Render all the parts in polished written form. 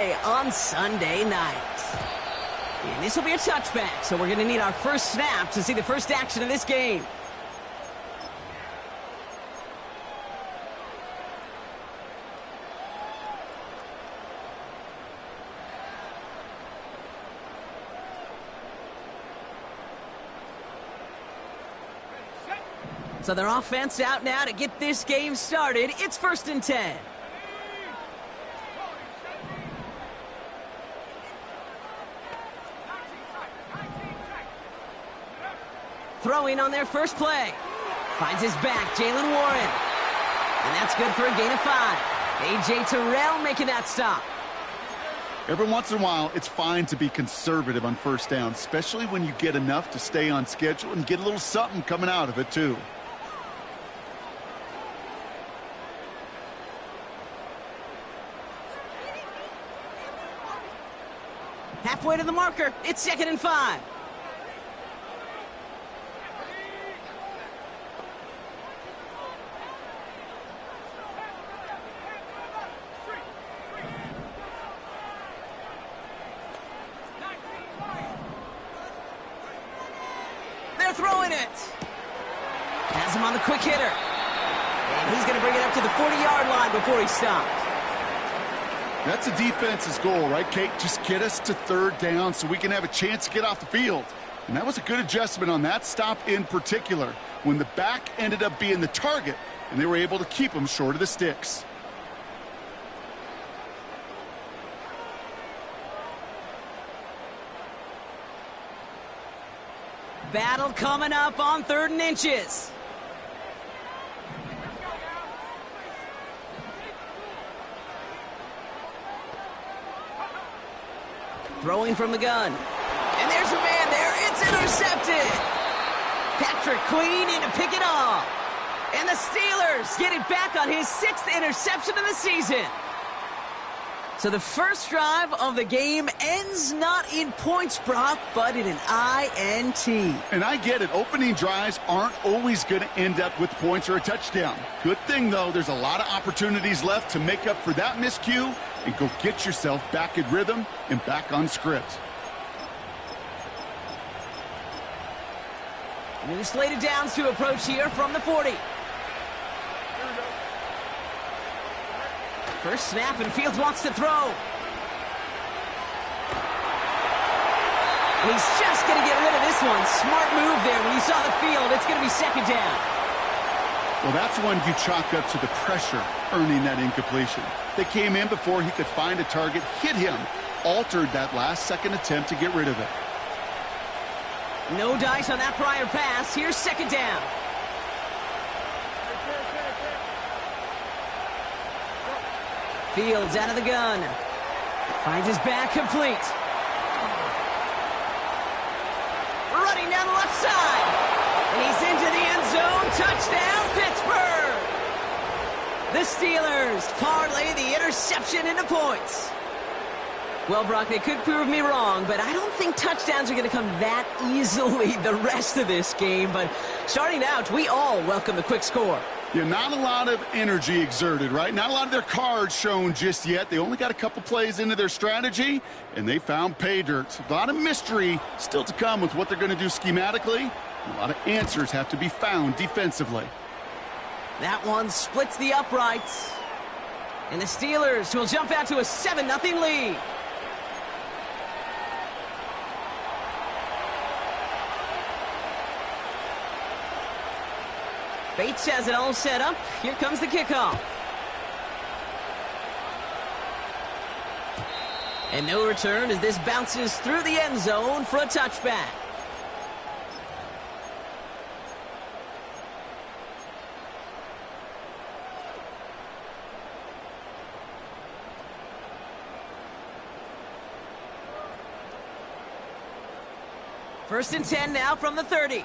On Sunday night. And this will be a touchback, so we're going to need our first snap to see the first action of this game. So their offense out now to get this game started. It's 1st and 10. Throwing on their first play. Finds his back, Jalen Warren. And that's good for a gain of 5. A.J. Terrell making that stop. Every once in a while, it's fine to be conservative on first down, especially when you get enough to stay on schedule and get a little something coming out of it, too. Halfway to the marker. It's 2nd and 5. They're throwing it. Has him on the quick hitter. And he's going to bring it up to the 40-yard line before he stopped. That's a defense's goal, right, Kate? Just get us to 3rd down so we can have a chance to get off the field. And that was a good adjustment on that stop in particular, when the back ended up being the target, and they were able to keep him short of the sticks. Battle coming up on 3rd and inches. Throwing from the gun. And there's a man there. It's intercepted. Patrick Queen in to pick it off. And the Steelers get it back on his 6th interception of the season. So the first drive of the game ends not in points, Brock, but in an INT. And I get it. Opening drives aren't always going to end up with points or a touchdown. Good thing, though, there's a lot of opportunities left to make up for that miscue and go get yourself back in rhythm and back on script. New slated downs to approach here from the 40. First snap, and Fields wants to throw. And he's just going to get rid of this one. Smart move there. When you saw the field, it's going to be 2nd down. Well, that's one you chalk up to the pressure earning that incompletion. They came in before he could find a target, hit him, altered that last-second attempt to get rid of it. No dice on that prior pass. Here's 2nd down. Fields out of the gun. Finds his back complete. Running down the left side. And he's into the end zone. Touchdown, Pittsburgh. The Steelers parlay the interception into points. Well, Brock, they could prove me wrong, but I don't think touchdowns are going to come that easily the rest of this game. But starting out, we all welcome the quick score. Yeah, not a lot of energy exerted, right? Not a lot of their cards shown just yet. They only got a couple plays into their strategy, and they found pay dirt. A lot of mystery still to come with what they're going to do schematically. A lot of answers have to be found defensively. That one splits the uprights. And the Steelers will jump out to a 7-0 lead. Bates has it all set up. Here comes the kickoff. And no return as this bounces through the end zone for a touchback. First and 10 now from the 30.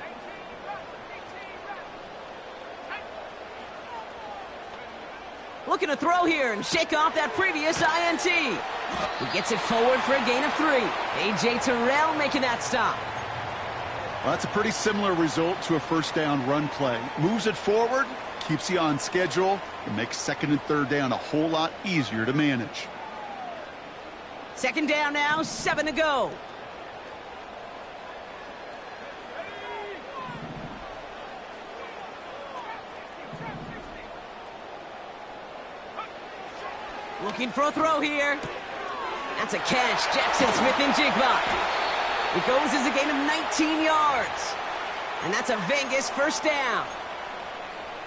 Looking to throw here and shake off that previous INT. He gets it forward for a gain of 3. A.J. Terrell making that stop. Well, that's a pretty similar result to a first down run play. Moves it forward, keeps you on schedule, and makes 2nd and 3rd down a whole lot easier to manage. Second down now, 7 to go. Looking for a throw here. That's a catch. Jackson Smith-Njigba. It goes as a gain of 19 yards. And that's a Vegas first down.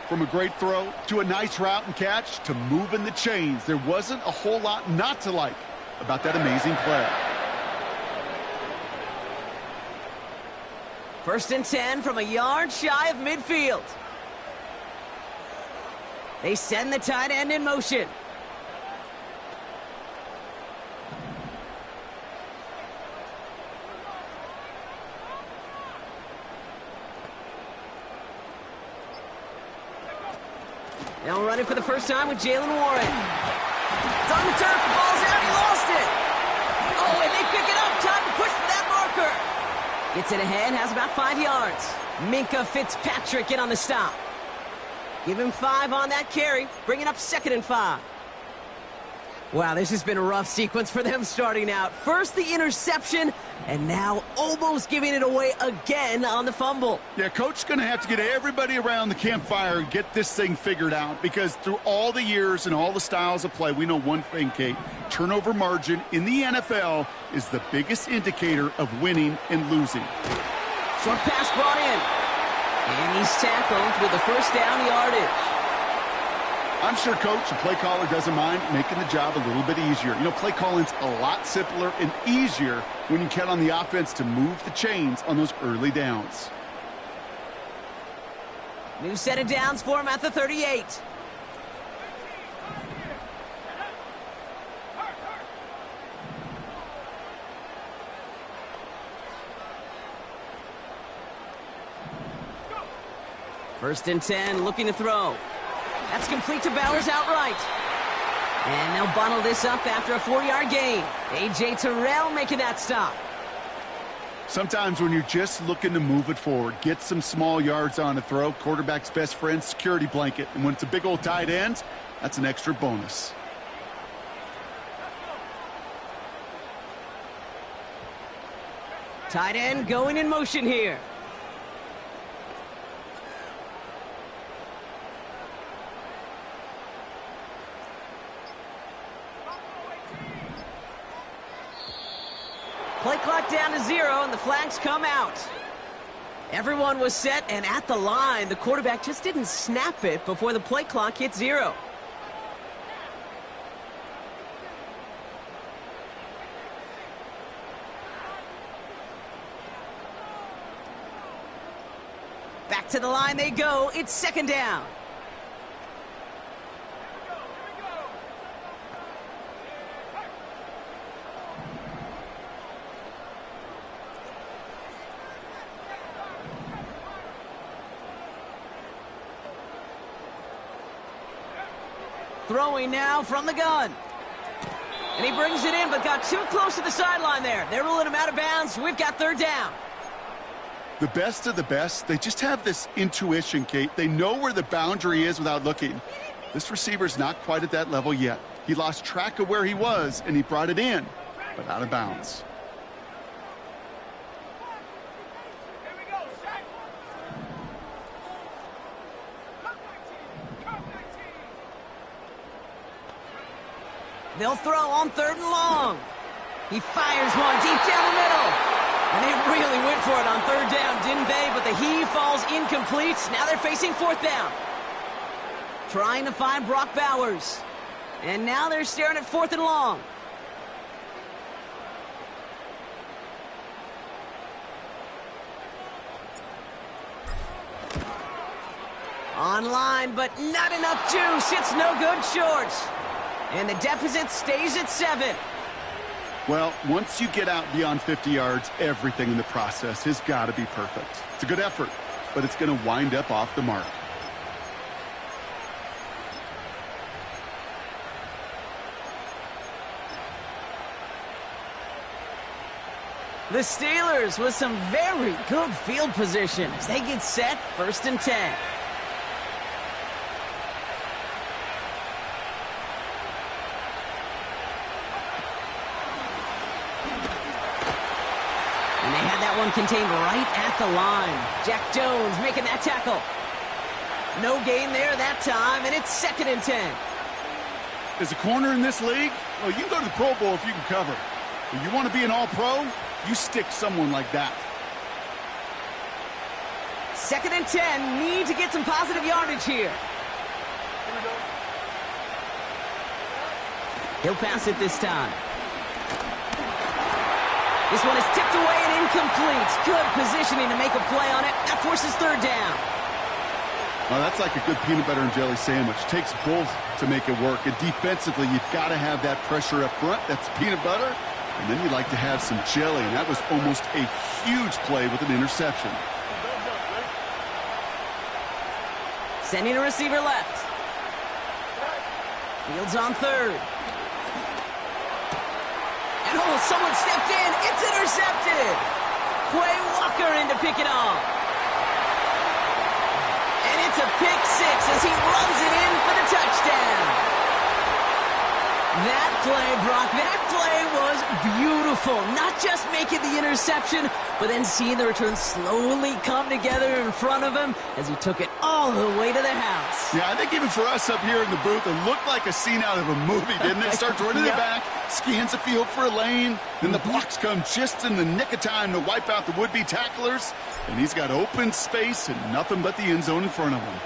From a great throw to a nice route and catch to moving the chains, there wasn't a whole lot not to like about that amazing play. First and 10 from a yard shy of midfield. They send the tight end in motion. Now running for the first time with Jalen Warren. It's on the turf, the ball's out, he lost it. Oh, and they pick it up, time to push for that marker. Gets it ahead, has about 5 yards. Minkah Fitzpatrick in on the stop. Give him 5 on that carry, bring it up 2nd and 5. Wow, this has been a rough sequence for them starting out. First the interception, and now almost giving it away again on the fumble. Yeah, Coach's going to have to get everybody around the campfire and get this thing figured out, because through all the years and all the styles of play, we know one thing, Kate. Turnover margin in the NFL is the biggest indicator of winning and losing. Short pass brought in. And he's tackled with the first down yardage. I'm sure Coach, the play caller, doesn't mind making the job a little bit easier. You know, play calling's a lot simpler and easier when you count on the offense to move the chains on those early downs. New set of downs for him at the 38. First and 10, looking to throw. That's complete to Bowers outright. And they'll bottle this up after a 4-yard gain. A.J. Terrell making that stop. Sometimes when you're just looking to move it forward, get some small yards on a throw, quarterback's best friend, security blanket. And when it's a big old tight end, that's an extra bonus. Tight end going in motion here. Play clock down to 0, and the flags come out. Everyone was set and at the line. The quarterback just didn't snap it before the play clock hit 0. Back to the line they go. It's 2nd down. Throwing now from the gun. And he brings it in, but got too close to the sideline there. They're ruling him out of bounds. We've got 3rd down. The best of the best, they just have this intuition, Kate. They know where the boundary is without looking. This receiver's not quite at that level yet. He lost track of where he was, and he brought it in, but out of bounds. They'll throw on 3rd and long. He fires one deep down the middle. And they really went for it on 3rd down, didn't they? But the heave falls incomplete. Now they're facing 4th down. Trying to find Brock Bowers. And now they're staring at 4th and long. Online, but not enough juice. It's no good short. And the deficit stays at 7. Well, once you get out beyond 50 yards, everything in the process has got to be perfect. It's a good effort, but it's going to wind up off the mark. The Steelers with some very good field position as they get set, 1st and 10. And they had that one contained right at the line. Jack Jones making that tackle. No gain there that time, and it's 2nd and 10. As a corner in this league, well, you can go to the Pro Bowl if you can cover. But you want to be an all-pro, you stick someone like that. 2nd and 10, need to get some positive yardage here. He'll pass it this time. This one is tipped away and incomplete. Good positioning to make a play on it. That forces 3rd down. Well, that's like a good peanut butter and jelly sandwich. Takes both to make it work. And defensively, you've got to have that pressure up front. That's peanut butter. And then you like to have some jelly. And that was almost a huge play with an interception. Sending a receiver left. Fields on 3rd. And someone stepped in. It's intercepted. Quay Walker in to pick it off. And it's a pick 6 as he rubs it in for the touchdown. That play, Brock, that play was beautiful. Not just making the interception, but then seeing the return slowly come together in front of him as he took it all the way to the house. Yeah, I think even for us up here in the booth, it looked like a scene out of a movie, didn't it? Starts running it back, scans the field for a lane, then the blocks come just in the nick of time to wipe out the would-be tacklers, and he's got open space and nothing but the end zone in front of him.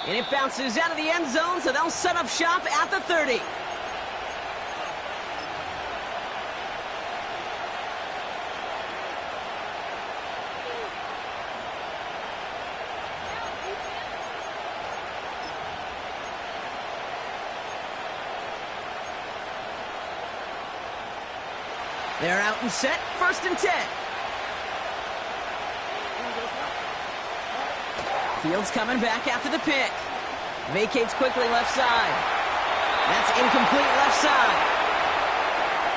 And it bounces out of the end zone, so they'll set up shop at the 30. They're out and set, 1st and 10. Fields coming back after the pick. Vacates quickly left side. That's incomplete left side.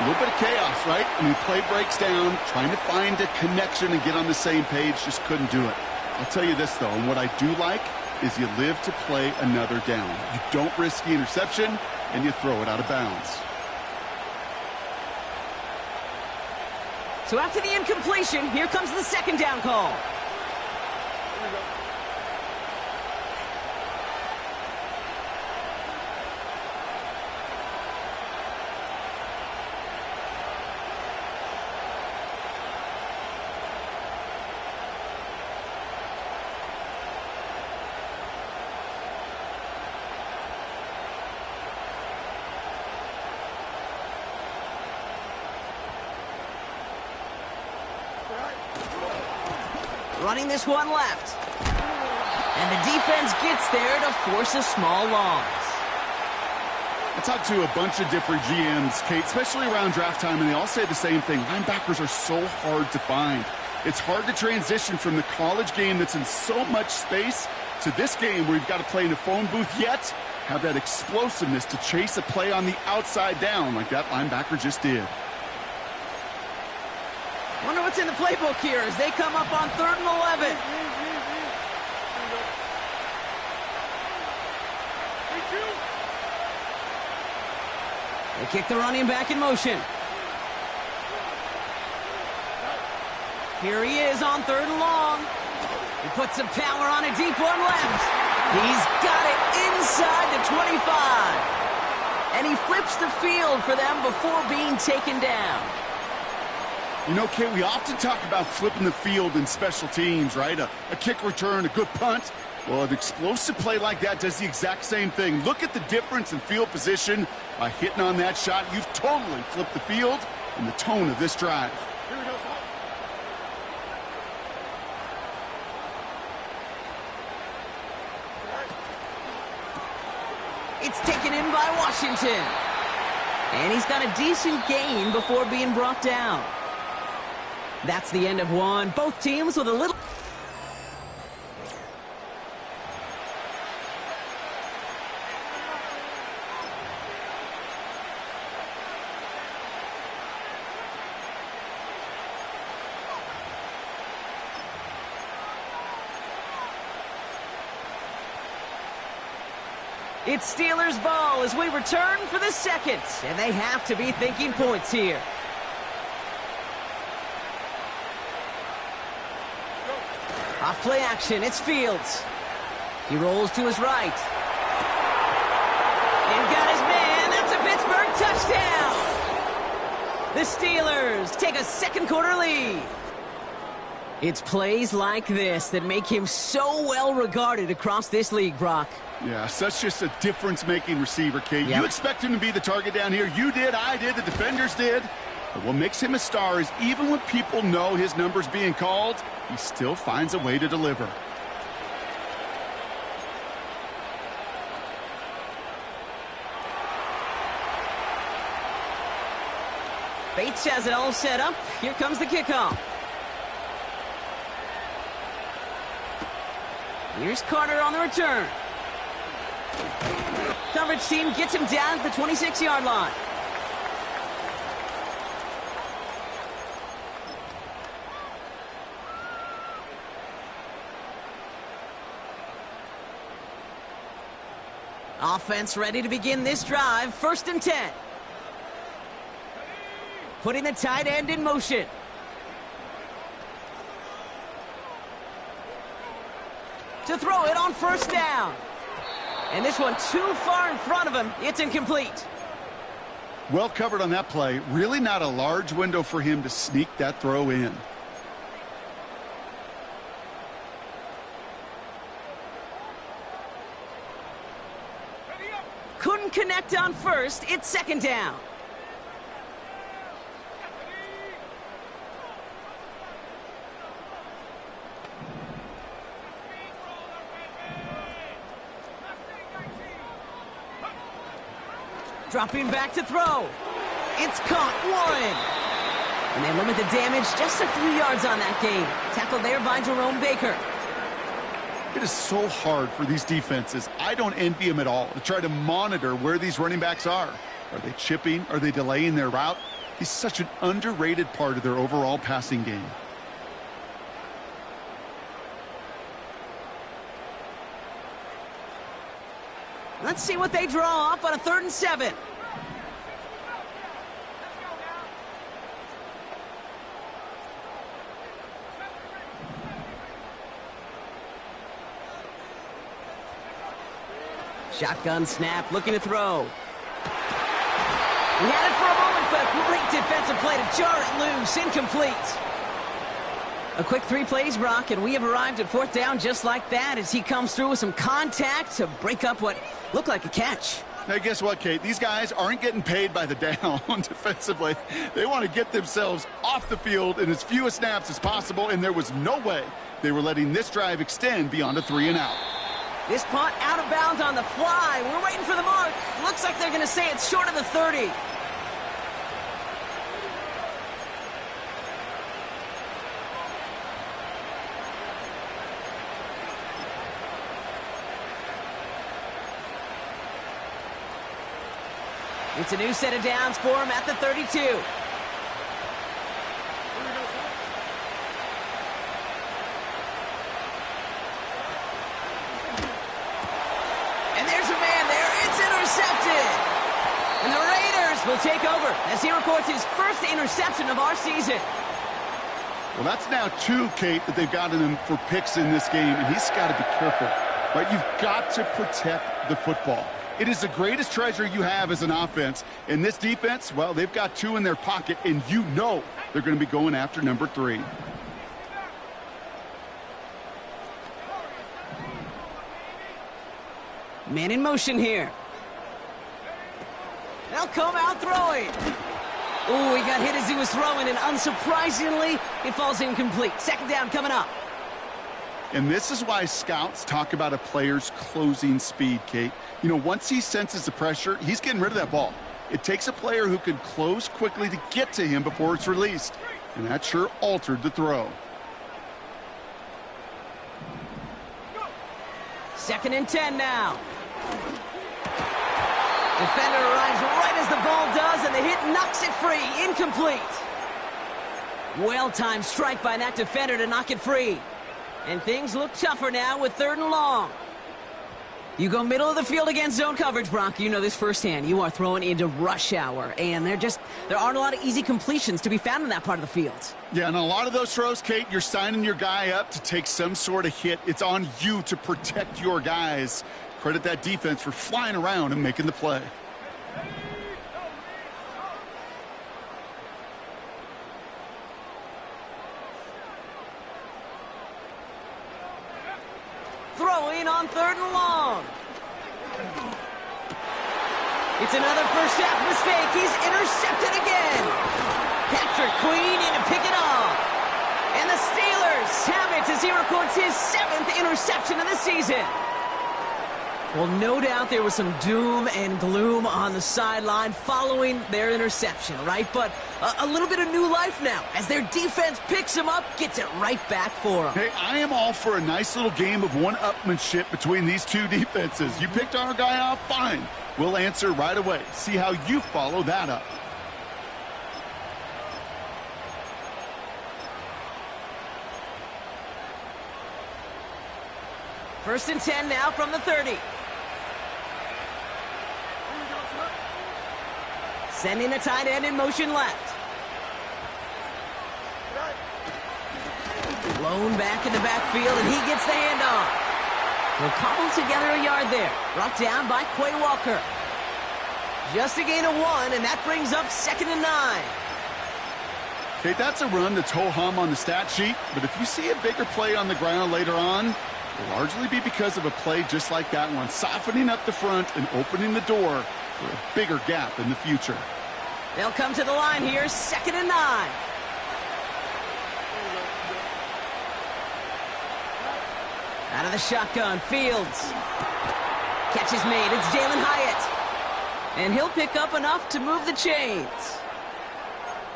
A little bit of chaos, right? I mean, play breaks down, trying to find a connection and get on the same page, just couldn't do it. I'll tell you this, though, and what I do like is you live to play another down. You don't risk the interception, and you throw it out of bounds. So after the incompletion, here comes the 2nd down call. Running this one left. And the defense gets there to force a small loss. I talked to a bunch of different GMs, Kate, especially around draft time, and they all say the same thing. Linebackers are so hard to find. It's hard to transition from the college game that's in so much space to this game where you've got to play in a phone booth, yet have that explosiveness to chase a play on the outside down like that linebacker just did. Wonder what's in the playbook here as they come up on 3rd and 11. They kick the running back in motion. Here he is on 3rd and long. He puts some power on a deep one left. He's got it inside the 25. And he flips the field for them before being taken down. You know, Kate, we often talk about flipping the field in special teams, right? A kick return, a good punt. Well, an explosive play like that does the exact same thing. Look at the difference in field position by hitting on that shot. You've totally flipped the field and the tone of this drive. Here we go. It's taken in by Washington. And he's got a decent gain before being brought down. That's the end of one. Both teams with a little... It's Steelers ball as we return for the 2nd, and they have to be thinking points here. Off play action, it's Fields. He rolls to his right. And got his man. That's a Pittsburgh touchdown. The Steelers take a second quarter lead. It's plays like this that make him so well regarded across this league, Brock. Yeah, such just a difference-making receiver, Kate. Yep. You expect him to be the target down here. You did, I did, the defenders did. But what makes him a star is even when people know his number's being called, he still finds a way to deliver. Bates has it all set up. Here comes the kickoff. Here's Carter on the return. Coverage team gets him down at the 26-yard line. Offense ready to begin this drive. 1st and 10. Putting the tight end in motion. To throw it on 1st down. And this one too far in front of him. It's incomplete. Well covered on that play. Really not a large window for him to sneak that throw in. Couldn't connect on 1st. It's 2nd down. Dropping back to throw. It's caught. 1. And they limit the damage just a few yards on that game. Tackled there by Jerome Baker. It is so hard for these defenses. I don't envy them at all to try to monitor where these running backs are. Are they chipping? Are they delaying their route? He's such an underrated part of their overall passing game. Let's see what they draw up on a 3rd and 7. Shotgun snap, looking to throw. He had it for a moment, but a great defensive play to jar it loose. Incomplete. A quick 3 plays, Brock, and we have arrived at 4th down just like that as he comes through with some contact to break up what looked like a catch. Now, guess what, Kate? These guys aren't getting paid by the down defensively. They want to get themselves off the field in as few snaps as possible, and there was no way they were letting this drive extend beyond a 3-and-out. This punt out of bounds on the fly. We're waiting for the mark. Looks like they're going to say it's short of the 30. It's a new set of downs for him at the 32. And there's a man there. It's intercepted. And the Raiders will take over as he records his 1st interception of our season. Well, that's now 2, Kate, that they've gotten him for picks in this game, and he's got to be careful. Right? You've got to protect the football. It is the greatest treasure you have as an offense. And this defense, well, they've got 2 in their pocket, and you know they're going to be going after number 3. Man in motion here. They'll come out throwing. Oh, he got hit as he was throwing, and unsurprisingly, it falls incomplete. 2nd down coming up. And this is why scouts talk about a player's closing speed, Kate. You know, once he senses the pressure, he's getting rid of that ball. It takes a player who can close quickly to get to him before it's released. And that sure altered the throw. 2nd and 10 now. Defender arrives right as the ball does, and the hit knocks it free. Incomplete. Well-timed strike by that defender to knock it free. And things look tougher now with 3rd and long. You go middle of the field against zone coverage, Brock. You know this firsthand. You are throwing into rush hour, and there aren't a lot of easy completions to be found in that part of the field. Yeah, and a lot of those throws, Kate, you're signing your guy up to take some sort of hit. It's on you to protect your guys. Credit that defense for flying around and making the play. Throwing on 3rd and long. It's another first half mistake. He's intercepted again. Patrick Queen in to pick it off. And the Steelers have it as he records his 7th interception of the season. Well, no doubt there was some doom and gloom on the sideline following their interception, right? But a little bit of new life now as their defense picks him up, gets it right back for them. Hey, I am all for a nice little game of one-upmanship between these two defenses. You picked our guy off, fine. We'll answer right away. See how you follow that up. First and 10 now from the 30. Sending the tight end in motion left. Blown back in the backfield, and he gets the handoff. We'll cobble together a yard there. Brought down by Quay Walker. Just a gain of 1, and that brings up 2nd and 9. Okay, that's a run that's ho-hum on the stat sheet, but if you see a bigger play on the ground later on, it'll largely be because of a play just like that one, softening up the front and opening the door for a bigger gap in the future. They'll come to the line here, 2nd and 9. Out of the shotgun, Fields. Catch is made, it's Jalen Hyatt. And he'll pick up enough to move the chains.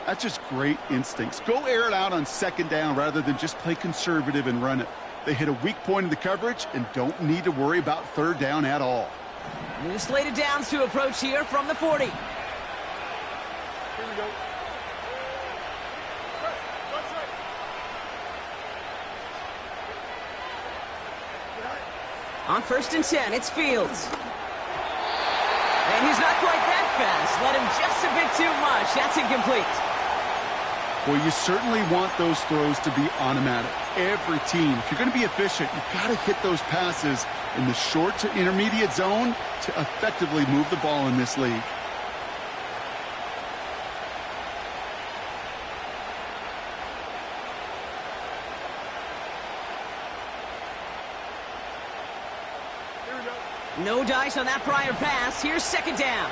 That's just great instincts. Go air it out on 2nd down rather than just play conservative and run it. They hit a weak point in the coverage and don't need to worry about 3rd down at all. New slated downs to approach here from the 40. Here we go. On 1st and 10, it's Fields. And he's not quite that fast. Let him just a bit too much. That's incomplete. Well, you certainly want those throws to be automatic. Every team, if you're going to be efficient, you've got to hit those passes in the short to intermediate zone to effectively move the ball in this league. No dice on that prior pass. Here's 2nd down.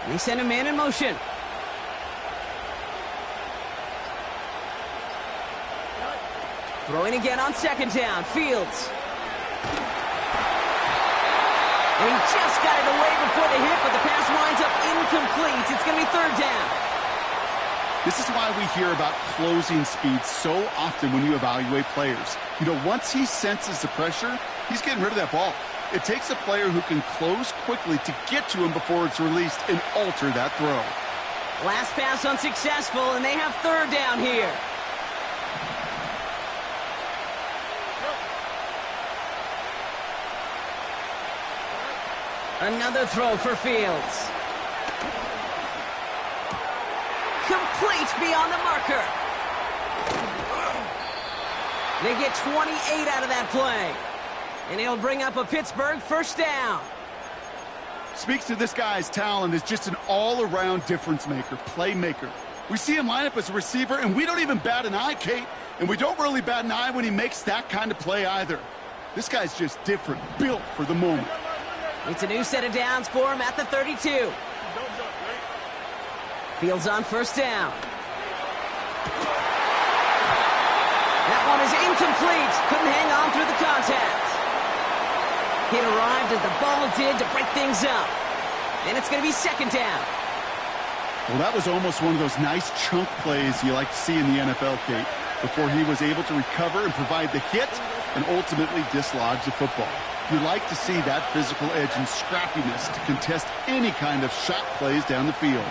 They send a man in motion. Throwing again on 2nd down. Fields. And he just got it away before the hit, but the pass winds up incomplete. It's going to be 3rd down. This is why we hear about closing speed so often when you evaluate players. You know, once he senses the pressure, he's getting rid of that ball. It takes a player who can close quickly to get to him before it's released and alter that throw. Last pass unsuccessful, and they have 3rd down here. Another throw for Fields. Complete beyond the marker. They get 28 out of that play. And he'll bring up a Pittsburgh 1st down. Speaks to this guy's talent as just an all-around difference maker, playmaker. We see him line up as a receiver, and we don't even bat an eye, Kate. And we don't really bat an eye when he makes that kind of play either. This guy's just different, built for the moment. It's a new set of downs for him at the 32. Fields on 1st down. That one is incomplete. Couldn't hang on through the contact. It arrived as the ball did to break things up. And it's going to be 2nd down. Well, that was almost one of those nice chunk plays you like to see in the NFL, Kate, before he was able to recover and provide the hit and ultimately dislodge the football. You like to see that physical edge and scrappiness to contest any kind of shot plays down the field.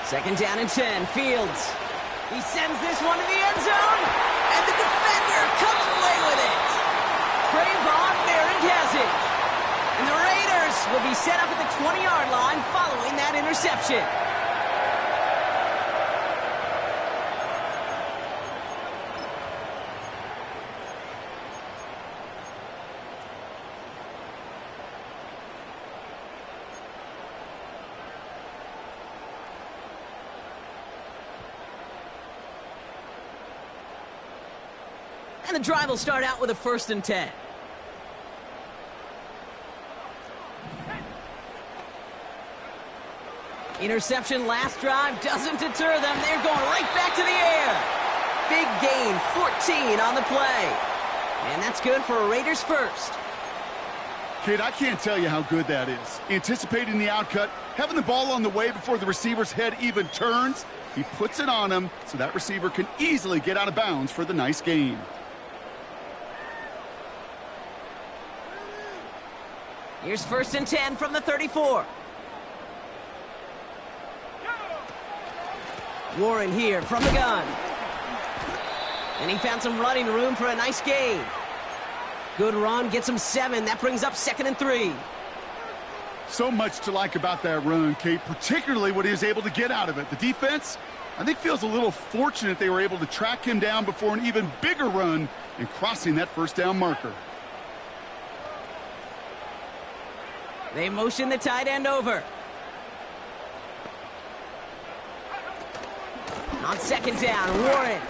Second down and 10. Fields. He sends this one to the end zone, and the defender comes away with it. Trayvon Merrick has it. And the Raiders will be set up at the 20-yard line following that interception. And the drive will start out with a 1st and 10. Interception last drive doesn't deter them. They're going right back to the air. Big gain, 14 on the play. And that's good for a Raiders first. Kid, I can't tell you how good that is. Anticipating the outcut, having the ball on the way before the receiver's head even turns. He puts it on him so that receiver can easily get out of bounds for the nice gain. Here's 1st and 10 from the 34. Warren here from the gun. And he found some running room for a nice gain. Good run, gets him 7. That brings up 2nd and 3. So much to like about that run, Kate, particularly what he was able to get out of it. The defense, I think, feels a little fortunate they were able to track him down before an even bigger run and crossing that 1st down marker. They motion the tight end over. On 2nd down, Warren.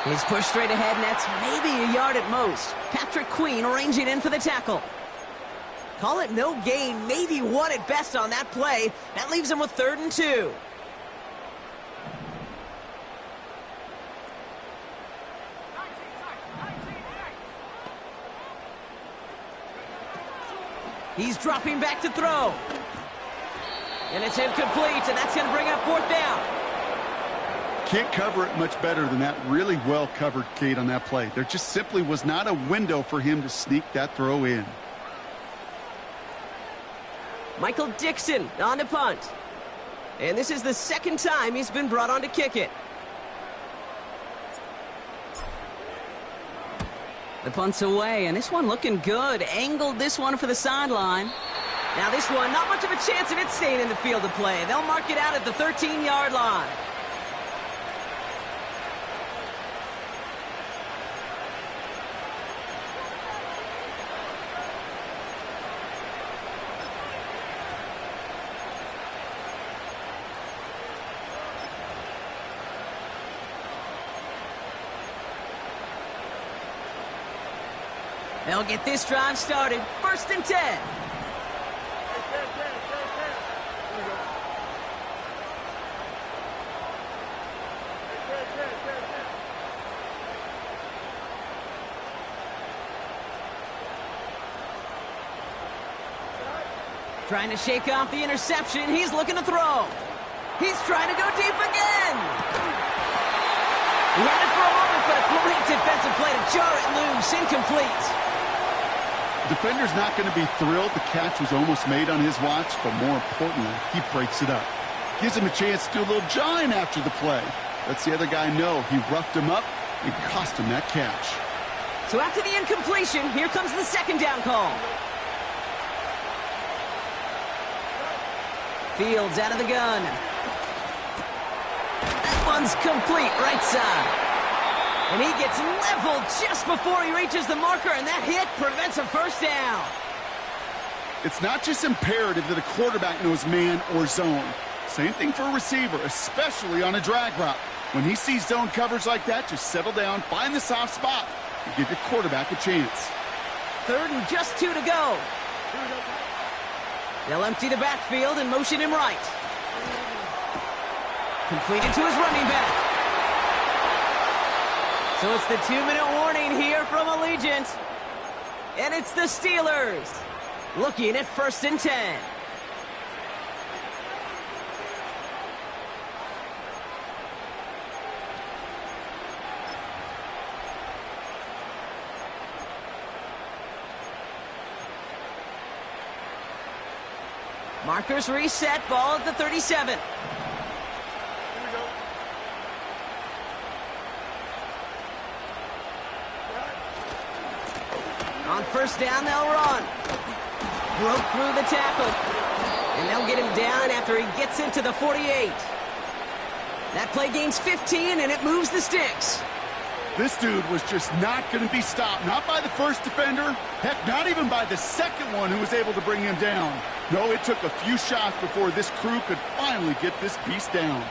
He's pushed straight ahead, and that's maybe a yard at most. Patrick Queen arranging in for the tackle. Call it no gain, maybe 1 at best on that play. That leaves him with 3rd and 2. He's dropping back to throw. And it's incomplete, and that's going to bring up 4th down. Can't cover it much better than that. Really well covered, Kate, on that play. There just simply was not a window for him to sneak that throw in. Michael Dixon on to punt. And this is the 2nd time he's been brought on to kick it. The punt's away, and this one looking good. Angled this one for the sideline. Now this one, not much of a chance of it staying in the field of play. They'll mark it out at the 13-yard line. They'll get this drive started. 1st and 10. Trying to shake off the interception. He's looking to throw. He's trying to go deep again. He had it for a moment, but a great defensive play to jar it loose. Incomplete. Defender's not going to be thrilled the catch was almost made on his watch, but more importantly, he breaks it up. Gives him a chance to do a little jawing after the play. Lets the other guy know he roughed him up and cost him that catch. So after the incompletion, here comes the 2nd down call. Fields out of the gun. That one's complete, right side. And he gets leveled just before he reaches the marker, and that hit prevents a 1st down. It's not just imperative that a quarterback knows man or zone. Same thing for a receiver, especially on a drag route. When he sees zone coverage like that, just settle down, find the soft spot, and give your quarterback a chance. 3rd and just 2 to go. They'll empty the backfield and motion him right. Completed to his running back. So it's the 2-minute warning here from Allegiant. And it's the Steelers looking at 1st and 10. Markers reset, ball at the 37. On first down, they'll run. Broke through the tackle. And they'll get him down after he gets into the 48. That play gains 15, and it moves the sticks. This dude was just not going to be stopped. Not by the first defender. Heck, not even by the second one who was able to bring him down. No, it took a few shots before this crew could finally get this beast down.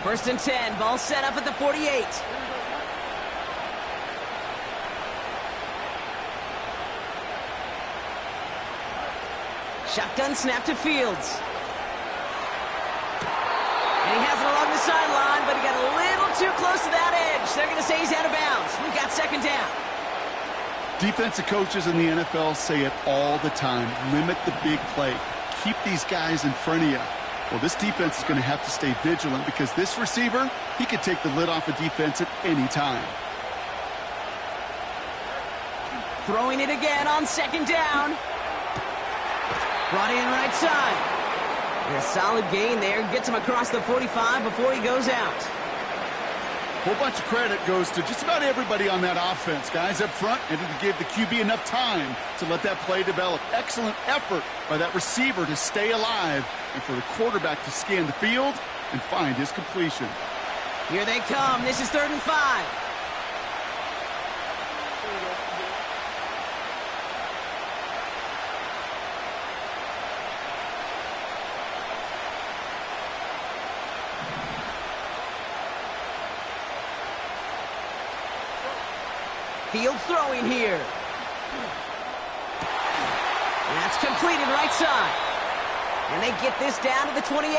First and 10, ball set up at the 48. Shotgun snap to Fields. And he has it along the sideline, but he got a little too close to that edge. They're going to say he's out of bounds. We've got second down. Defensive coaches in the NFL say it all the time. Limit the big play. Keep these guys in front of you. Well, this defense is going to have to stay vigilant because this receiver, he could take the lid off a defense at any time. Throwing it again on second down. Brought in right side. And a solid gain there. Gets him across the 45 before he goes out. Whole bunch of credit goes to just about everybody on that offense. Guys up front, and to give the QB enough time to let that play develop. Excellent effort by that receiver to stay alive and for the quarterback to scan the field and find his completion. Here they come. This is 3rd and 5. Field throwing here. And that's completed right side. And they get this down to the 28.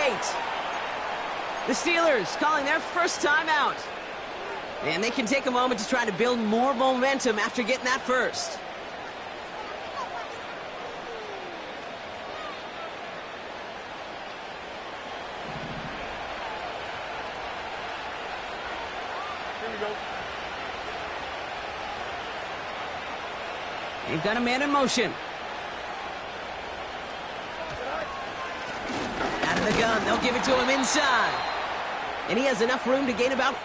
The Steelers calling their first timeout. And they can take a moment to try to build more momentum after getting that first. Here we go. They've got a man in motion. Out of the gun, they'll give it to him inside. And he has enough room to gain about...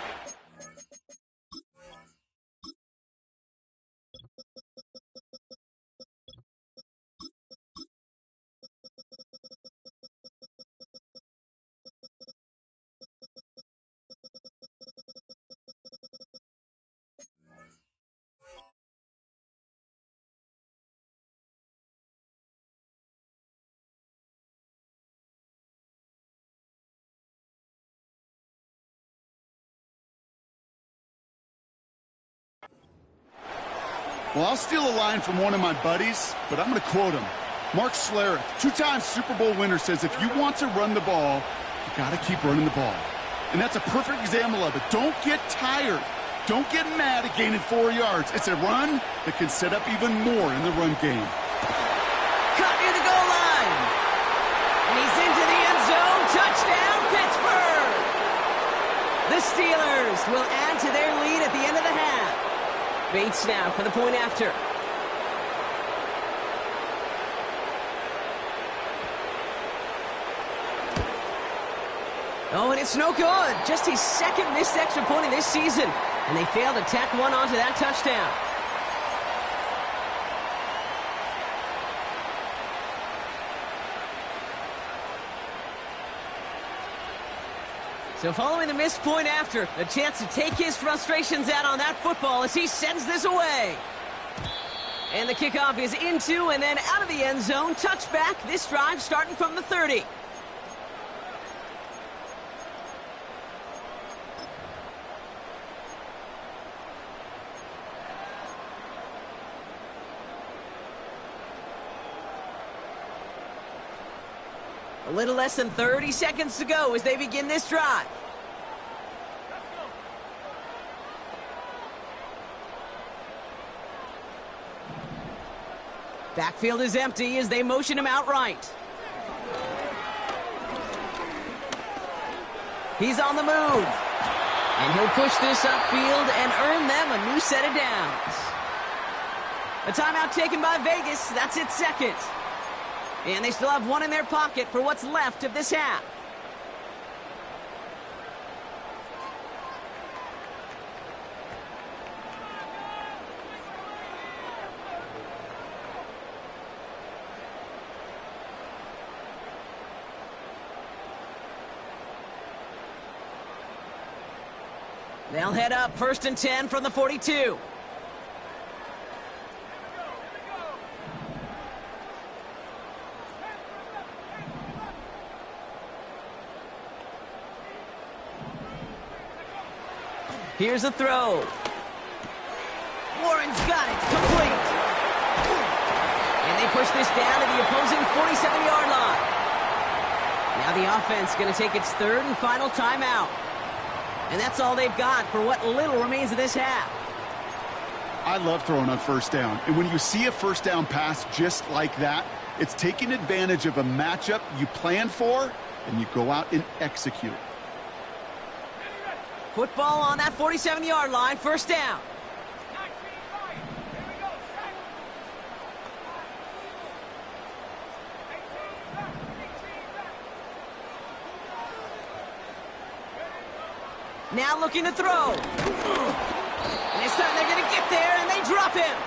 Well, I'll steal a line from one of my buddies, but I'm going to quote him. Mark Schlereth, two-time Super Bowl winner, says if you want to run the ball, you got to keep running the ball. And that's a perfect example of it. Don't get tired. Don't get mad at gaining 4 yards. It's a run that can set up even more in the run game. Caught near the goal line. And he's into the end zone. Touchdown, Pittsburgh. The Steelers will add to their lead at the end of the half. Bates now for the point after. Oh, and it's no good. Just his second missed extra point of this season. And they failed to tack one onto that touchdown. So following the missed point after, a chance to take his frustrations out on that football as he sends this away. And the kickoff is into and then out of the end zone. Touchback, this drive starting from the 30. A little less than 30 seconds to go as they begin this drive. Backfield is empty as they motion him outright. He's on the move. And he'll push this upfield and earn them a new set of downs. A timeout taken by Vegas. That's its second. And they still have one in their pocket for what's left of this half. They'll head up 1st and 10 from the 42. Here's a throw. Warren's got it, complete. And they push this down to the opposing 47-yard line. Now the offense going to take its 3rd and final timeout. And that's all they've got for what little remains of this half. I love throwing on 1st down. And when you see a 1st down pass just like that, it's taking advantage of a matchup you plan for, and you go out and execute. Football on that 47-yard line, 1st down. Now looking to throw. And this time they're going to get there, and they drop him.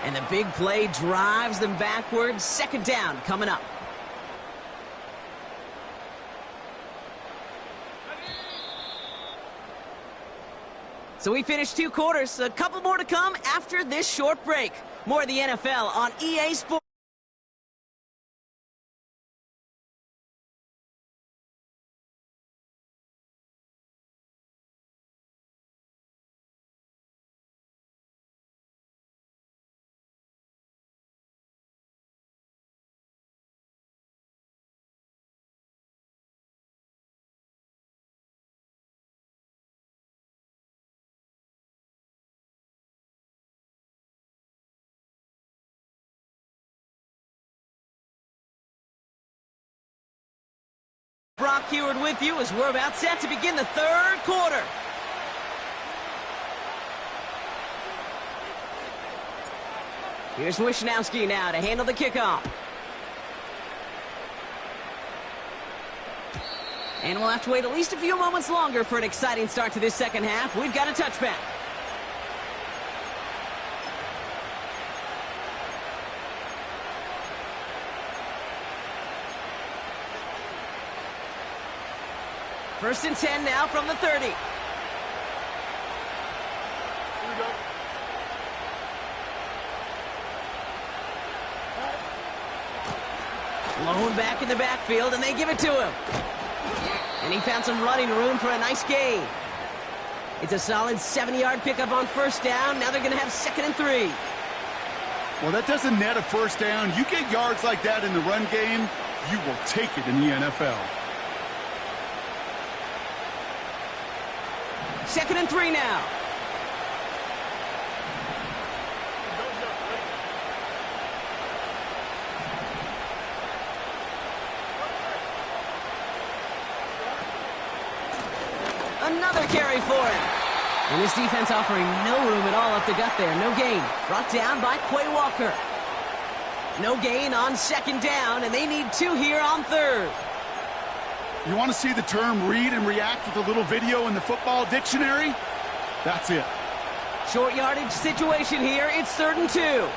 And the big play drives them backwards. 2nd down coming up. So we finished 2 quarters. A couple more to come after this short break. More of the NFL on EA Sports. Brock Heward with you as we're about set to begin the 3rd quarter. Here's Wishnowski now to handle the kickoff. And we'll have to wait at least a few moments longer for an exciting start to this 2nd half. We've got a touchback. First and 10 now from the 30. Here we go. Blown back in the backfield, and they give it to him. And he found some running room for a nice gain. It's a solid 70-yard pickup on 1st down. Now they're going to have 2nd and 3. Well, that doesn't net a 1st down. You get yards like that in the run game, you will take it in the NFL. 2nd and 3 now. Another carry for him. And this defense offering no room at all up the gut there. No gain. Brought down by Quay Walker. No gain on 2nd down, and they need 2 here on 3rd. You want to see the term read and react with a little video in the football dictionary? That's it. Short yardage situation here. It's 3rd and 2.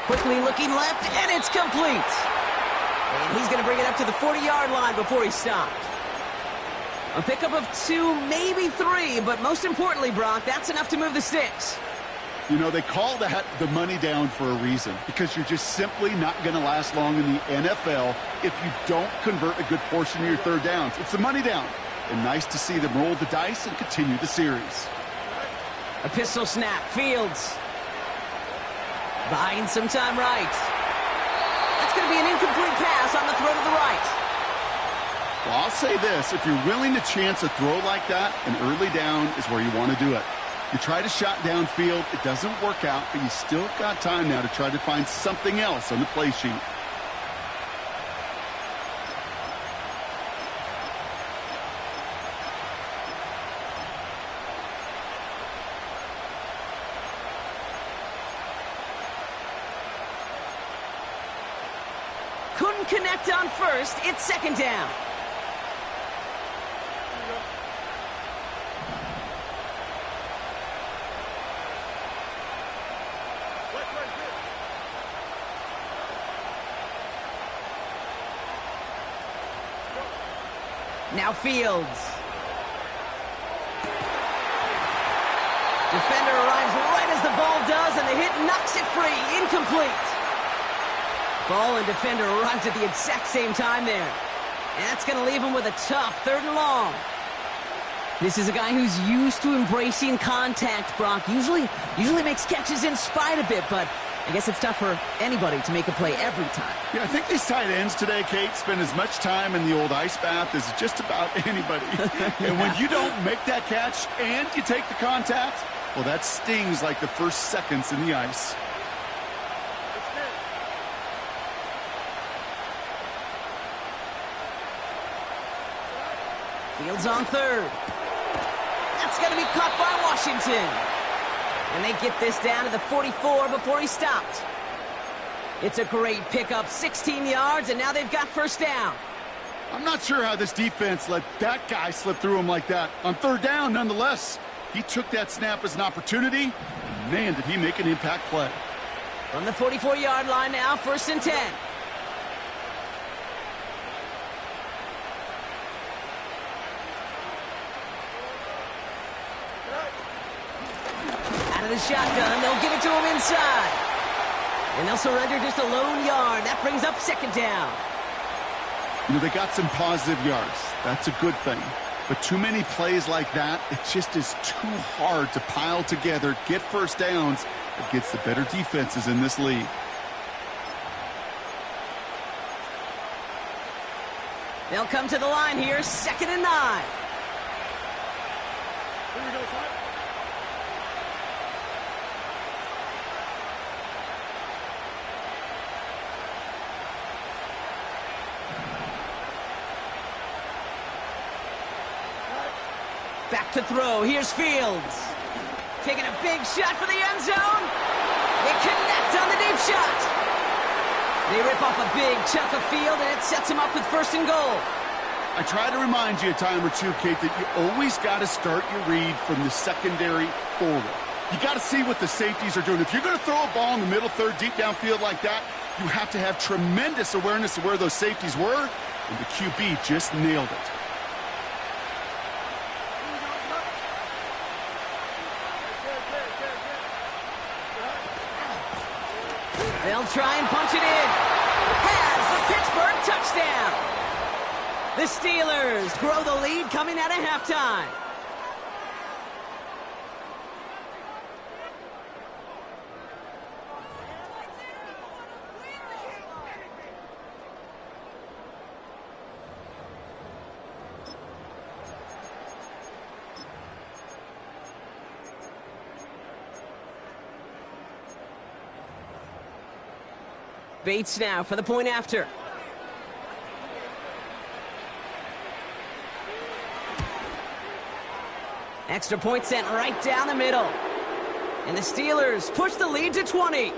Quickly looking left, and it's complete. And he's going to bring it up to the 40-yard line before he stopped. A pickup of 2, maybe 3, but most importantly, Brock, that's enough to move the sticks. You know, they call that the money down for a reason, because you're just simply not going to last long in the NFL if you don't convert a good portion of your 3rd downs. It's the money down. And nice to see them roll the dice and continue the series. A pistol snap. Fields buying some time right. That's going to be an incomplete pass on the throw to the right. Well, I'll say this. If you're willing to chance a throw like that, an early down is where you want to do it. You try to shot downfield, it doesn't work out, but you still got time now to try to find something else on the play sheet. Couldn't connect on 1st. It's 2nd down. Now Fields. Defender arrives right as the ball does, and the hit knocks it free. Incomplete. Ball and defender arrived at the exact same time there. And that's going to leave him with a tough 3rd and long. This is a guy who's used to embracing contact, Brock. Usually makes catches in spite of it, but I guess it's tough for anybody to make a play every time. Yeah, I think these tight ends today, Kate, spend as much time in the old ice bath as just about anybody. And when you don't make that catch and you take the contact, well, that stings like the first seconds in the ice. Fields on 3rd. That's going to be caught by Washington. And they get this down to the 44 before he stopped. It's a great pickup, 16 yards, and now they've got 1st down. I'm not sure how this defense let that guy slip through him like that. On 3rd down, nonetheless, he took that snap as an opportunity. And man, did he make an impact play. From the 44-yard line now, 1st and 10. The shotgun, they'll give it to him inside. And they'll surrender just a lone yard. That brings up 2nd down. You know, they got some positive yards. That's a good thing. But too many plays like that, it just is too hard to pile together, get 1st downs against the better defenses in this league. They'll come to the line here, 2nd and 9. Here we go, son. Back to throw. Here's Fields. Taking a big shot for the end zone. They connect on the deep shot. They rip off a big chunk of field, and it sets him up with 1st and goal. I try to remind you a time or two, Kate, that you always got to start your read from the secondary forward. You got to see what the safeties are doing. If you're going to throw a ball in the middle third, deep downfield like that, you have to have tremendous awareness of where those safeties were, and the QB just nailed it. They'll try and punch it in. Has the Pittsburgh touchdown. The Steelers grow the lead coming out of halftime. Bates now for the point after. Extra point sent right down the middle. And the Steelers push the lead to 20.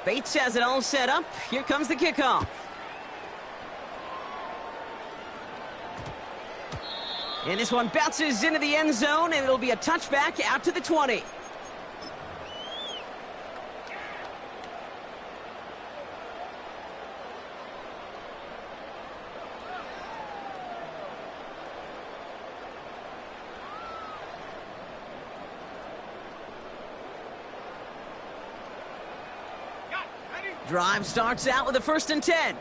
Bates has it all set up. Here comes the kickoff. And this one bounces into the end zone, and it'll be a touchback out to the 20. Drive starts out with a 1st and 10.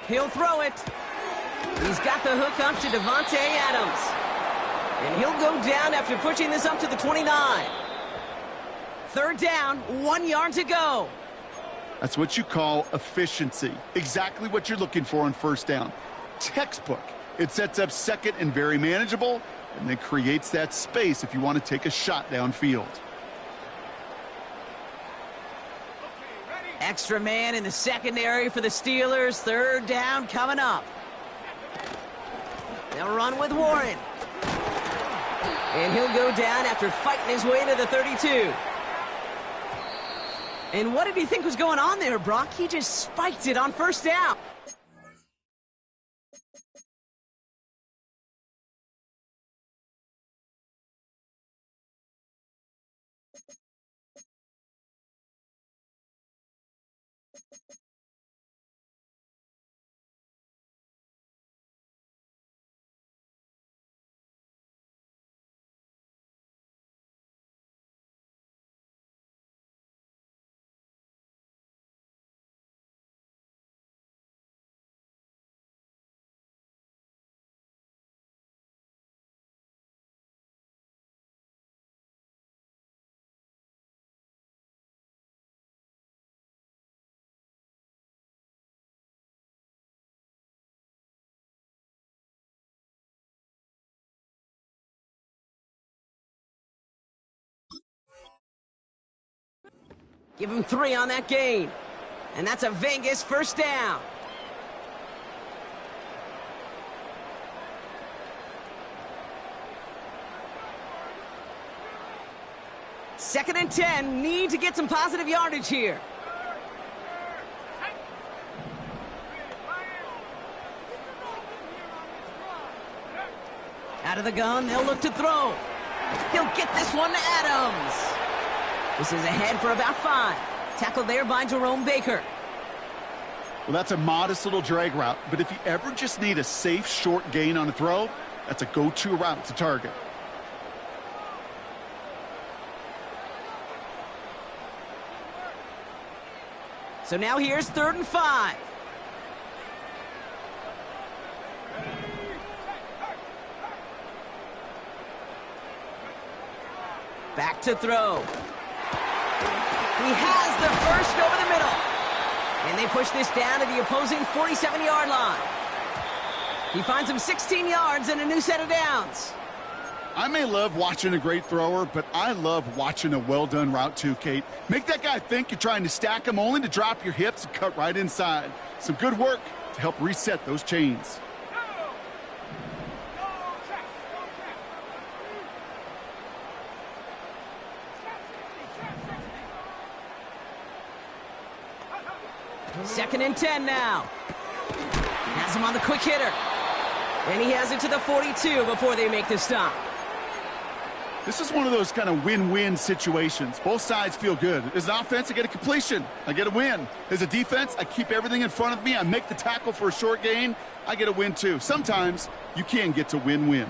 He'll throw it. He's got the hook up to Devontae Adams. And he'll go down after pushing this up to the 29. 3rd down, 1 yard to go. That's what you call efficiency. Exactly what you're looking for on 1st down. Textbook. It sets up 2nd and very manageable, and then creates that space if you want to take a shot downfield. Extra man in the secondary for the Steelers. 3rd down coming up. They'll run with Warren. And he'll go down after fighting his way to the 32. And what did he think was going on there, Brock? He just spiked it on 1st down. Give him 3 on that gain. And that's a Vegas first down. Second and 10. Need to get some positive yardage here. Out of the gun, they'll look to throw. He'll get this one to Adams. This is ahead for about 5. Tackled there by Jerome Baker. Well, that's a modest little drag route, but if you ever just need a safe, short gain on a throw, that's a go-to route to target. So now here's 3rd and 5. Back to throw. He has the first over the middle. And they push this down to the opposing 47-yard line. He finds him 16 yards and a new set of downs. I may love watching a great thrower, but I love watching a well-done route too, Kate. Make that guy think you're trying to stack him only to drop your hips and cut right inside. Some good work to help reset those chains. Second and 10 now. Has him on the quick hitter. And he has it to the 42 before they make the stop. This is one of those kind of win-win situations. Both sides feel good. As an offense, I get a completion. I get a win. As a defense, I keep everything in front of me. I make the tackle for a short gain. I get a win, too. Sometimes you can get to win-win.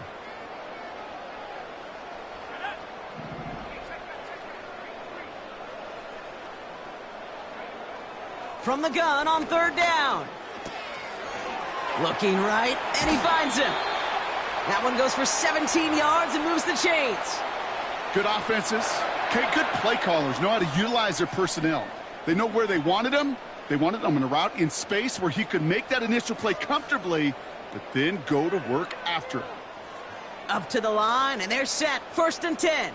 From the gun on 3rd down. Looking right, and he finds him. That one goes for 17 yards and moves the chains. Good offenses. Okay, good play callers know how to utilize their personnel. They know where they wanted him. They wanted him in a route in space where he could make that initial play comfortably, but then go to work after. Up to the line, and they're set. 1st and 10.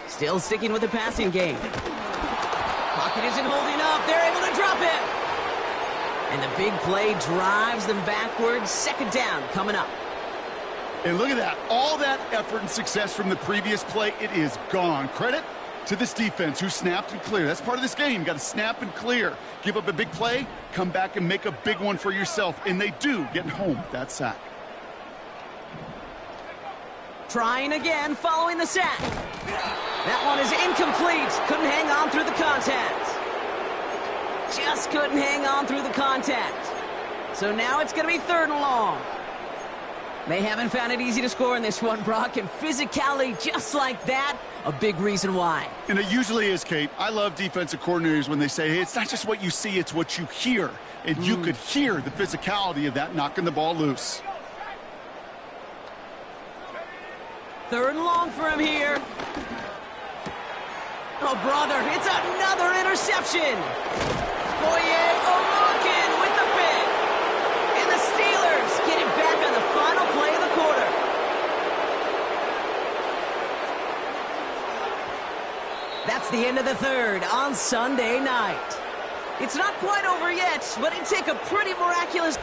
Still sticking with the passing game. Pocket isn't holding up. They're able to drop it. And the big play drives them backwards. 2nd down coming up. And look at that. All that effort and success from the previous play, it is gone. Credit to this defense who snapped and cleared. That's part of this game. You got to snap and clear. Give up a big play, come back and make a big one for yourself. And they do get home with that sack. Trying again following the sack. That one is incomplete. Couldn't hang on through the contact. Just couldn't hang on through the contact. So now it's going to be 3rd and long. They haven't found it easy to score in this one, Brock, and physicality just like that, a big reason why. And it usually is, Kate. I love defensive coordinators when they say, hey, it's not just what you see, it's what you hear. And you could hear the physicality of that knocking the ball loose. 3rd and long for him here. Oh, brother, it's another interception. Foye Orokin with the pick. And the Steelers get it back on the final play of the quarter. That's the end of the 3rd on Sunday night. It's not quite over yet, but it'd take a pretty miraculous...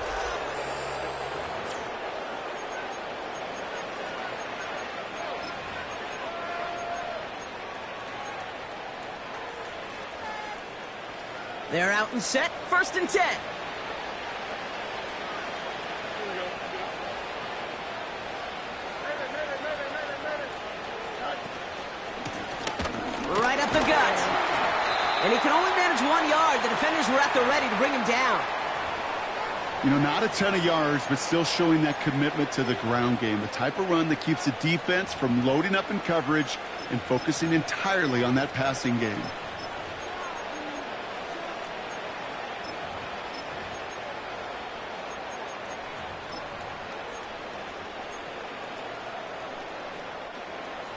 They're out and set. 1st and 10. Right up the gut. And he can only manage 1 yard. The defenders were at the ready to bring him down. You know, not a ton of yards, but still showing that commitment to the ground game. The type of run that keeps the defense from loading up in coverage and focusing entirely on that passing game.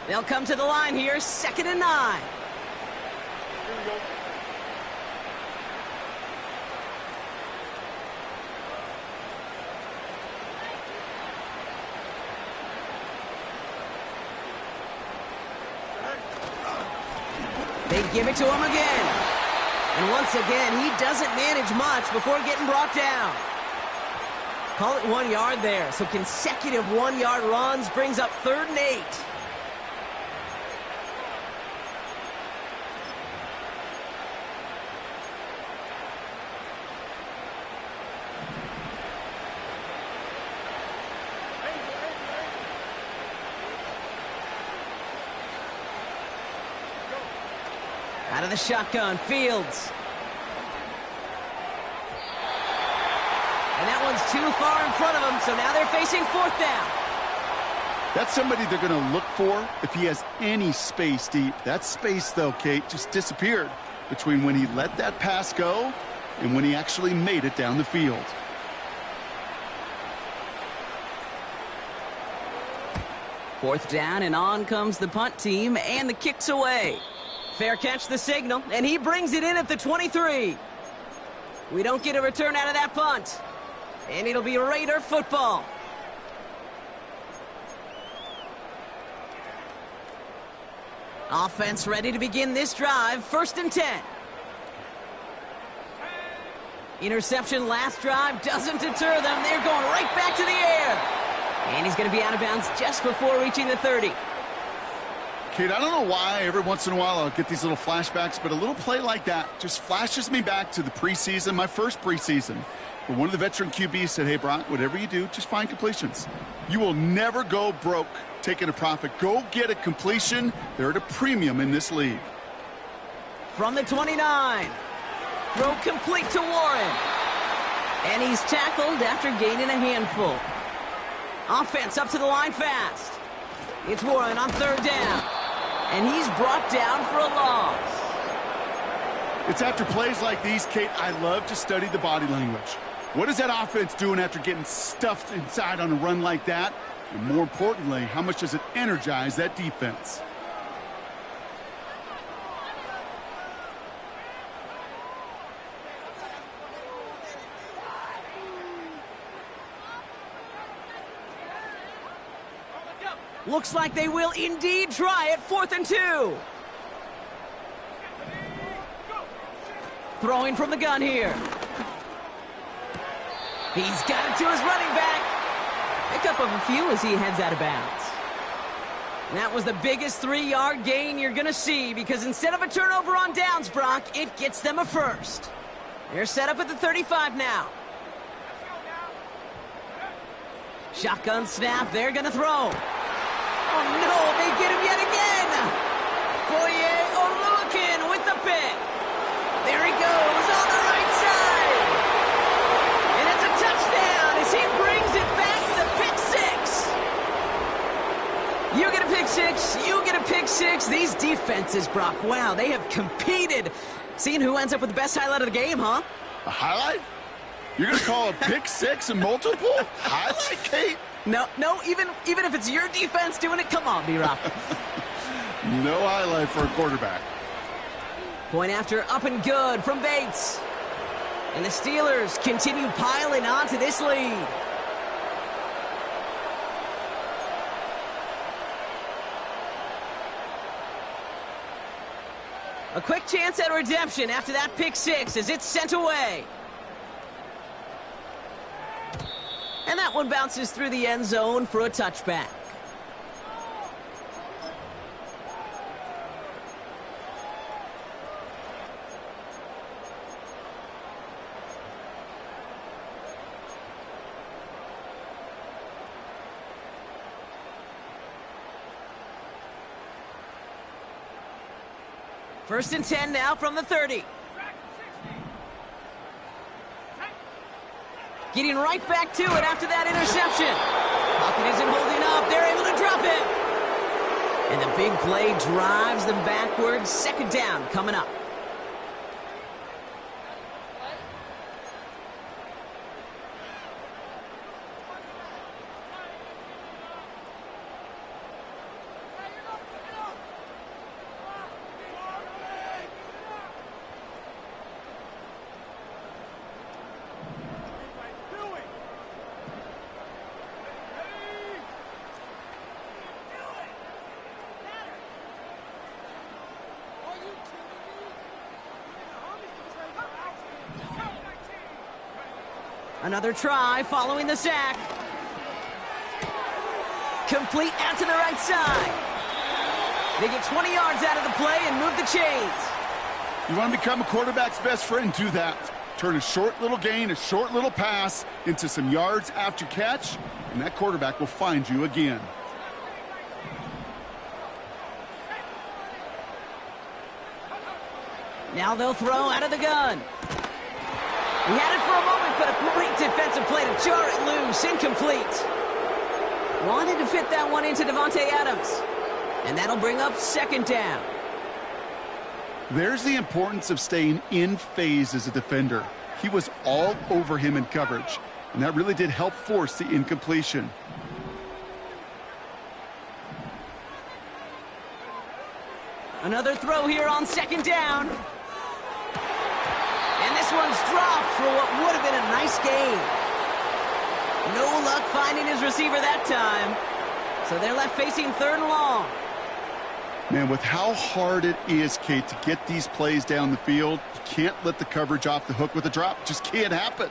They'll come to the line here, 2nd and 9. Here we go. They give it to him again. And once again, he doesn't manage much before getting brought down. Call it 1 yard there. So consecutive 1-yard runs brings up 3rd and 8. Out of the shotgun, Fields. And that one's too far in front of him, so now they're facing 4th down. That's somebody they're going to look for if he has any space deep. That space, though, Kate, just disappeared between when he let that pass go and when he actually made it down the field. Fourth down, and on comes the punt team, and the kick's away. Fair catch the signal, and he brings it in at the 23. We don't get a return out of that punt, and it'll be Raider football. Offense ready to begin this drive, 1st and 10. Interception last drive doesn't deter them. They're going right back to the air. And he's going to be out of bounds just before reaching the 30. Kate, I don't know why every once in a while I'll get these little flashbacks, but a little play like that just flashes me back to the preseason, my first preseason, where one of the veteran QBs said, hey, Brock, whatever you do, just find completions. You will never go broke taking a profit. Go get a completion. They're at a premium in this league. From the 29. Throw complete to Warren. And he's tackled after gaining a handful. Offense up to the line fast. It's Warren on 3rd down. And he's brought down for a loss. It's after plays like these, Kate, I love to study the body language. What is that offense doing after getting stuffed inside on a run like that? And more importantly, how much does it energize that defense? Looks like they will indeed try it, 4th and 2. Throwing from the gun here. He's got it to his running back. Pick up of a few as he heads out of bounds. And that was the biggest 3-yard gain you're going to see, because instead of a turnover on downs, Brock, it gets them a first. They're set up at the 35 now. Shotgun snap, they're going to throw. Oh, no, they get him yet again. Foye Oluwakin with the pick. There he goes on the right side. And it's a touchdown as he brings it back to the pick six. You get a pick six, you get a pick six. These defenses, Brock, wow, they have competed. Seeing who ends up with the best highlight of the game, huh? A highlight? You're going to call a pick six and multiple? Highlight, Kate? No, even if it's your defense doing it, come on, B-Rock. No highlight for a quarterback. Point after up and good from Bates. And the Steelers continue piling onto this lead. A quick chance at redemption after that pick six as it's sent away. And that one bounces through the end zone for a touchback. First and 10 now from the 30. Getting right back to it after that interception. Pocket isn't holding up. They're able to drop it. And the big play drives them backwards. 2nd down coming up. Another try following the sack. Complete out to the right side. They get 20 yards out of the play and move the chains. You want to become a quarterback's best friend, do that. Turn a short little gain, a short little pass into some yards after catch, and that quarterback will find you again. Now they'll throw out of the gun. He had it for a moment, but a great defensive play to jar it loose. Incomplete. Wanted to fit that one into Davante Adams. And that'll bring up second down. There's the importance of staying in phase as a defender. He was all over him in coverage, and that really did help force the incompletion. Another throw here on second down. And this one's dropped for what would have been a nice gain. No luck finding his receiver that time. So they're left facing third and long. Man, with how hard it is, Kate, to get these plays down the field, you can't let the coverage off the hook with a drop. It just can't happen.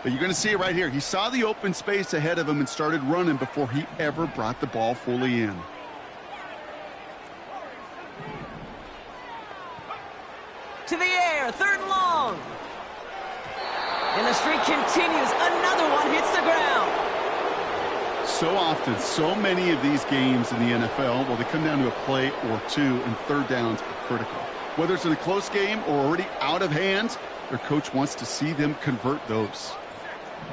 But you're going to see it right here. He saw the open space ahead of him and started running before he ever brought the ball fully in. To the air, third and long. And the streak continues. Another one hits the ground. So often, so many of these games in the NFL, well, they come down to a play or two, and third downs are critical. Whether it's in a close game or already out of hand, their coach wants to see them convert those.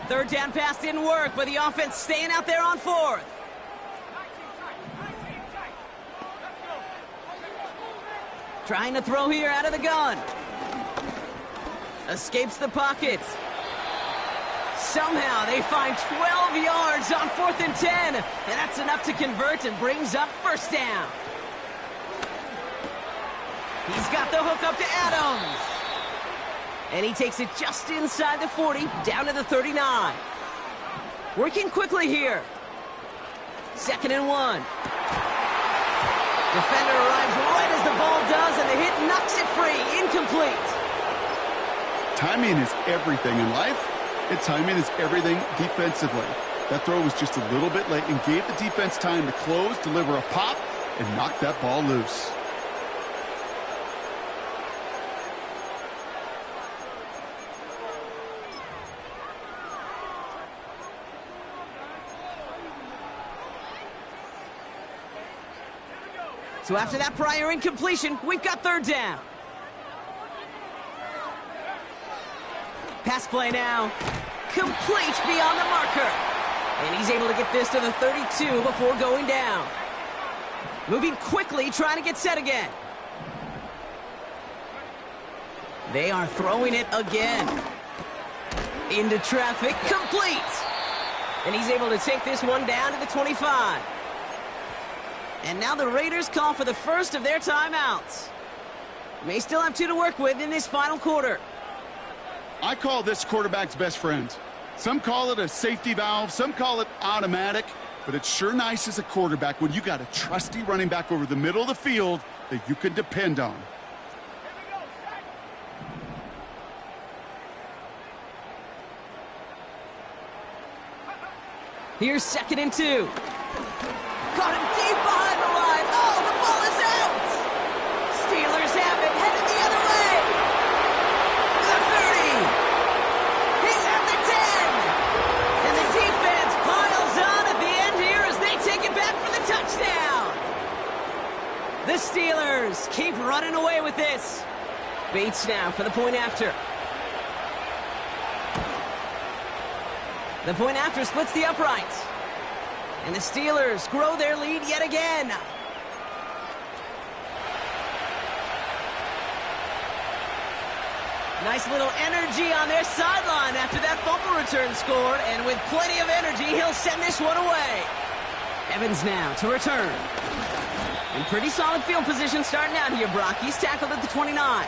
Third down pass didn't work, but the offense staying out there on fourth. Trying to throw here out of the gun. Escapes the pocket. Somehow they find 12 yards on 4th and 10. And that's enough to convert and brings up first down. He's got the hook up to Adams. And he takes it just inside the 40, down to the 39. Working quickly here. 2nd and 1. Defender arrives right as the ball does, and the hit knocks it free. Incomplete. Timing is everything in life, and timing is everything defensively. That throw was just a little bit late and gave the defense time to close, deliver a pop, and knock that ball loose. So after that prior incompletion, we've got third down. Pass play now. Complete beyond the marker. And he's able to get this to the 32 before going down. Moving quickly, trying to get set again. They are throwing it again. Into traffic, complete. And he's able to take this one down to the 25. And now the Raiders call for the first of their timeouts. May still have 2 to work with in this final quarter. I call this quarterback's best friend. Some call it a safety valve, some call it automatic, but it's sure nice as a quarterback when you got a trusty running back over the middle of the field that you can depend on. Here's 2nd and 2. Caught him deep behind the line. Oh, the ball is out. Steelers have it, headed the other way. The 30. He's at the 10. And the defense piles on at the end here as they take it back for the touchdown. The Steelers keep running away with this. Bates now for the point after. The point after splits the uprights. And the Steelers grow their lead yet again. Nice little energy on their sideline after that fumble return scored. And with plenty of energy, he'll send this one away. Evans now to return. In pretty solid field position starting out here, Brock. He's tackled at the 29.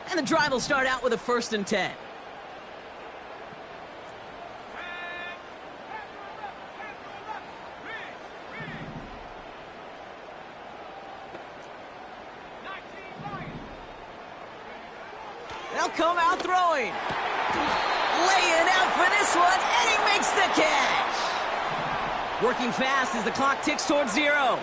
And the drive will start out with a 1st and 10. while throwing. Laying out for this one, and he makes the catch. Working fast as the clock ticks towards 0.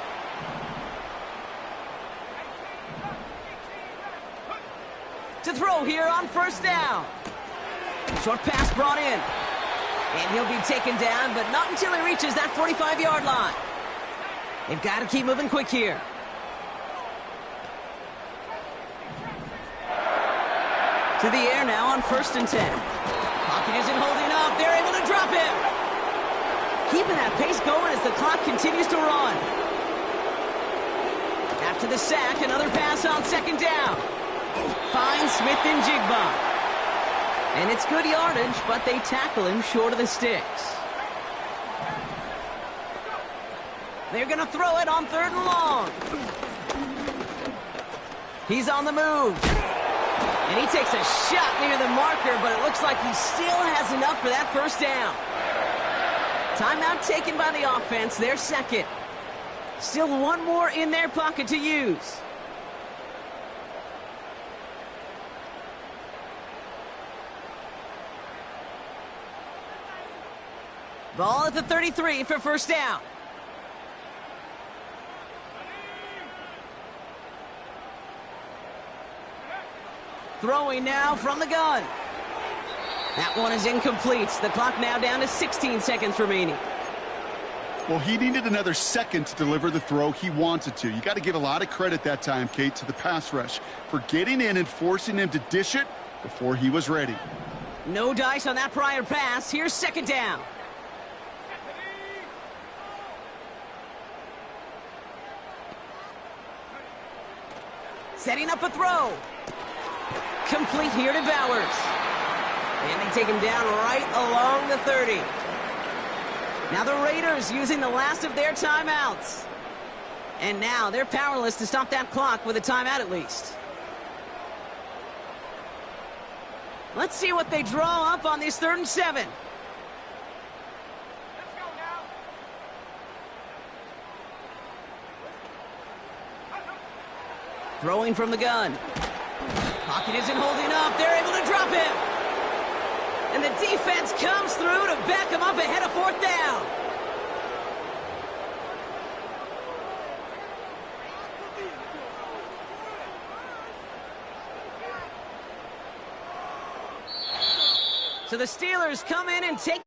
To throw here on first down. Short pass brought in. And he'll be taken down, but not until he reaches that 45-yard line. They've got to keep moving quick here. To the air now on 1st and 10. Pocket isn't holding up. They're able to drop him. Keeping that pace going as the clock continues to run. After the sack, another pass on 2nd down. Finds Smith-Njigba. And it's good yardage, but they tackle him short of the sticks. They're going to throw it on 3rd and long. He's on the move. And he takes a shot near the marker, but it looks like he still has enough for that 1st down. Timeout taken by the offense, their 2nd. Still one more in their pocket to use. Ball at the 33 for 1st down. Throwing now from the gun. That one is incomplete. The clock now down to 16 seconds remaining. Well, he needed another second to deliver the throw he wanted to. You got to give a lot of credit that time, Kate, to the pass rush for getting in and forcing him to dish it before he was ready. No dice on that prior pass. Here's 2nd down. Setting up a throw. Complete here to Bowers. And they take him down right along the 30. Now the Raiders using the last of their timeouts. And now they're powerless to stop that clock with a timeout at least. Let's see what they draw up on this 3rd and 7. Throwing from the gun. Pocket isn't holding up. They're able to drop him. And the defense comes through to back him up ahead of 4th down. So the Steelers come in and take